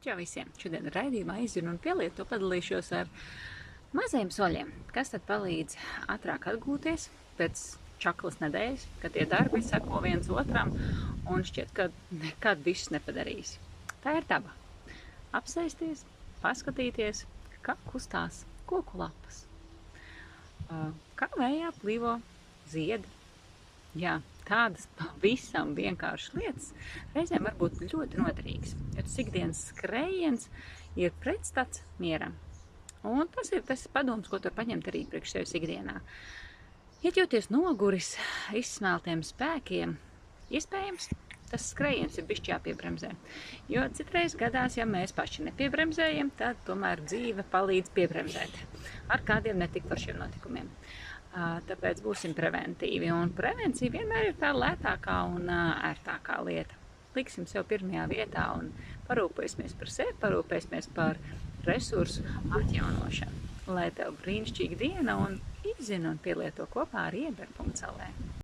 Čau visiem! Šodien raidījumā izzinu un pielietu padalīšos ar mazajiem soļiem, kas tad palīdz ātrāk atgūties pēc čaklas nedēļas, kad tie darbi seko viens otram un šķiet, ka nekad viss nepadarīs. Tā ir daba. Apsēsties, paskatīties, kā kustās koku lapas, kā vējā plīvo ziedi. Jā, tādas pavisam vienkāršas lietas reizēm var būt ļoti noderīgas, jo tas ikdienas skrējiens ir pretstats mieram. Un tas ir padoms, ko tu vari paņemt arī priekš sevis ikdienā. Ja jūties noguris, izsmeltiem spēkiem, iespējams, tas skrējiens ir bišķi jāpiebremzē. Jo citreiz gadās, ja mēs paši nepiebremzējam, tad tomēr dzīve palīdz piebremzēt ar kādiem netikforšiem notikumiem. Tāpēc būsim preventīvi, un prevencija vienmēr ir tā lētākā un ērtākā lieta. Liksim sev pirmajā vietā un parūpēsimies par sevi, parūpēsimies par resursu atjaunošanu. Lai tev brīnišķīga diena un izzina un pielieto kopā ar ieber.lv.